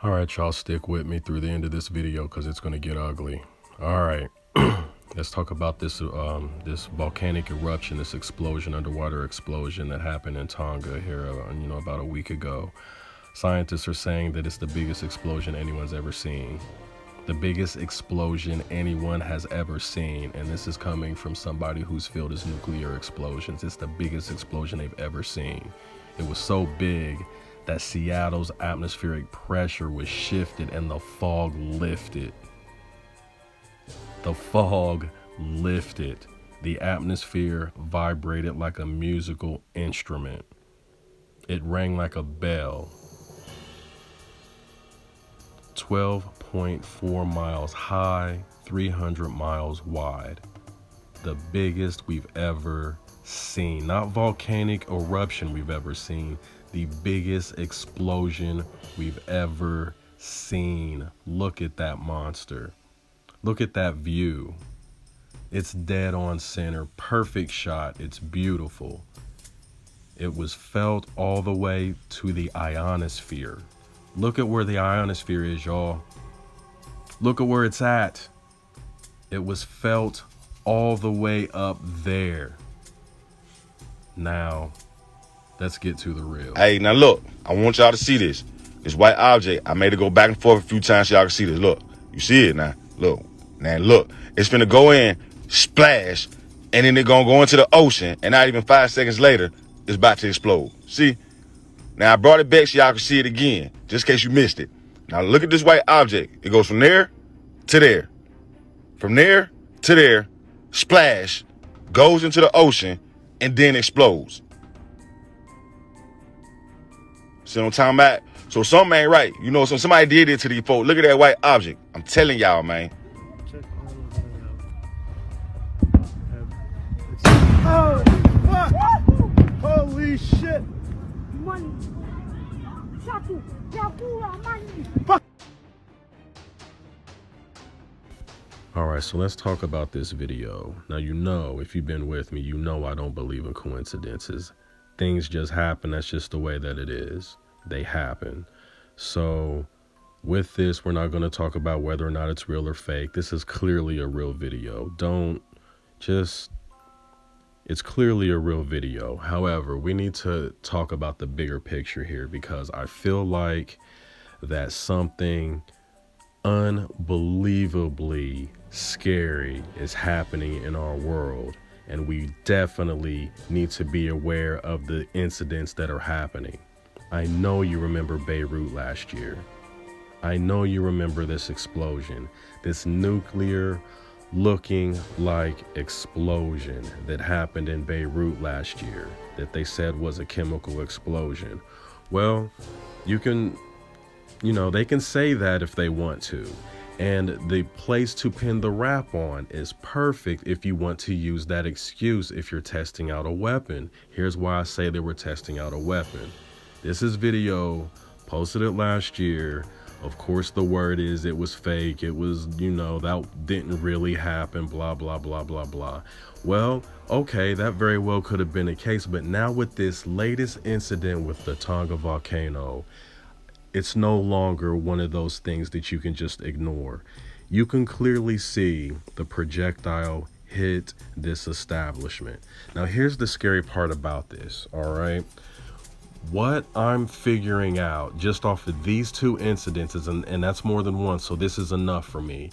All right, y'all, stick with me through the end of this video because it's going to get ugly. All right, let's talk about this this volcanic eruption, this explosion, underwater explosion that happened in Tonga here, about a week ago. Scientists are saying that it's the biggest explosion anyone's ever seen. The biggest explosion anyone has ever seen, and this is coming from somebody whose field is nuclear explosions. It's the biggest explosion they've ever seen. It was so big that Seattle's atmospheric pressure was shifted and the fog lifted. The fog lifted. The atmosphere vibrated like a musical instrument. It rang like a bell. 12.4 miles high, 300 miles wide. The biggest we've ever seen. Not volcanic eruption we've ever seen. The biggest explosion we've ever seen. Look at that monster. Look at that view. It's dead on center. Perfect shot. It's beautiful. It was felt all the way to the ionosphere. Look at where the ionosphere is, y'all. Look at where it's at. It was felt all the way up there. Now, let's get to the real. Hey, now look, I want y'all to see this. This white object, I made it go back and forth a few times so y'all can see this. Look, you see it now. Look, now look. It's finna go in, splash, and then it's gonna go into the ocean, and not even 5 seconds later, it's about to explode. See? Now I brought it back so y'all can see it again, just in case you missed it. Now look at this white object. It goes from there to there. From there to there, splash, goes into the ocean, and then explodes. See what I'm talking about? So something ain't right. You know, so somebody did it to these folks. Look at that white object. I'm telling y'all, man. Check all of them out. Oh, fuck! Holy shit! Money. Satu. Yapura money. Fuck! All right, so let's talk about this video. Now, if you've been with me, I don't believe in coincidences. Things just happen. That's just the way that it is. They happen. So with this, we're not going to talk about whether or not it's real or fake. This is clearly a real video. It's clearly a real video. However, we need to talk about the bigger picture here because I feel like that something unbelievably scary is happening in our world, and we definitely need to be aware of the incidents that are happening. I know you remember Beirut last year. I know you remember this explosion, this nuclear looking like explosion that happened in Beirut last year that they said was a chemical explosion. Well, they can say that if they want to. And the place to pin the rap on is perfect if you want to use that excuse if you're testing out a weapon. Here's why I say they were testing out a weapon. This is video, posted it last year. Of course, the word is it was fake. It was, that didn't really happen, blah, blah, blah, blah, blah. Well, okay, that very well could have been the case. But now with this latest incident with the Tonga volcano, it's no longer one of those things that you can just ignore. You can clearly see the projectile hit this establishment. Now, here's the scary part about this, all right? What I'm figuring out just off of these two incidences, and that's more than one, so this is enough for me.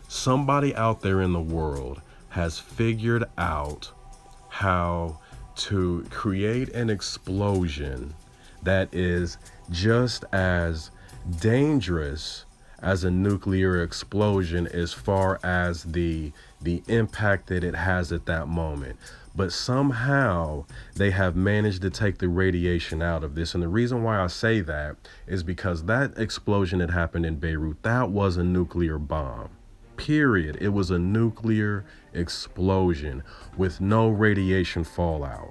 Somebody out there in the world has figured out how to create an explosion that is just as dangerous as a nuclear explosion as far as the impact that it has at that moment. But somehow they have managed to take the radiation out of this. And the reason why I say that is because that explosion that happened in Beirut, that was a nuclear bomb. Period. It was a nuclear explosion with no radiation fallout.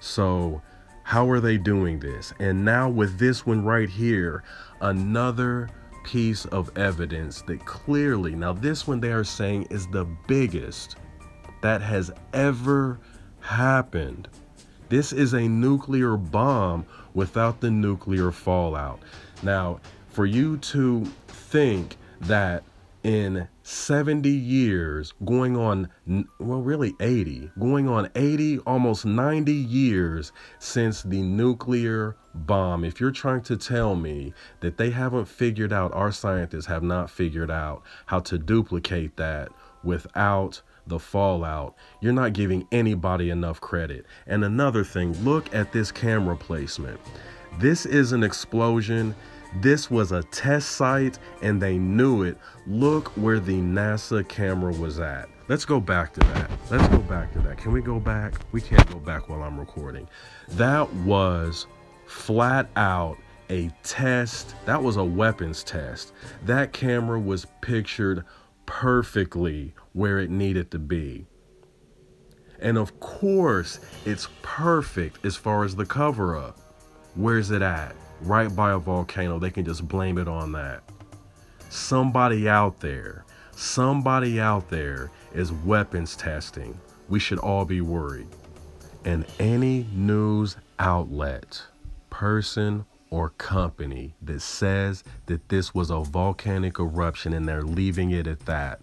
So how are they doing this? And now with this one right here, another piece of evidence that clearly, now this one they are saying is the biggest that has ever happened. This is a nuclear bomb without the nuclear fallout. Now, For you to think that in 70 years, going on, well, really 80, going on 80, almost 90 years since the nuclear bomb, if you're trying to tell me that they haven't figured out, our scientists have not figured out how to duplicate that without the fallout, you're not giving anybody enough credit. And another thing, look at this camera placement. This is an explosion. This was a test site and they knew it. Look where the NASA camera was at. Let's go back to that. Let's go back to that. Can we go back? We can't go back while I'm recording. That was flat out a test. That was a weapons test. That camera was pictured perfectly where it needed to be. And of course, it's perfect as far as the cover up. Where's it at? Right by a volcano. They can just blame it on that. Somebody out there is weapons testing. We should all be worried. And any news outlet, person, or company that says that this was a volcanic eruption and they're leaving it at that,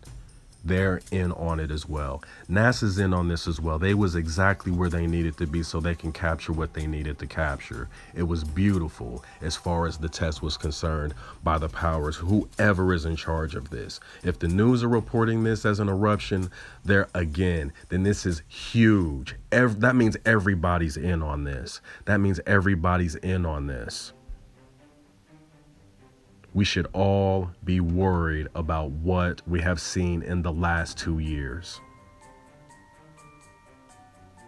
they're in on it as well. NASA's in on this as well. They was exactly where they needed to be so they can capture what they needed to capture. It was beautiful as far as the test was concerned by the powers, whoever is in charge of this. If the news are reporting this as an eruption, then this is huge. That means everybody's in on this. We should all be worried about what we have seen in the last 2 years.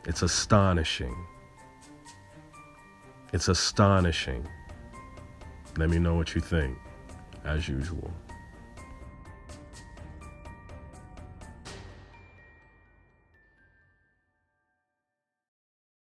It's astonishing. Let me know what you think, as usual.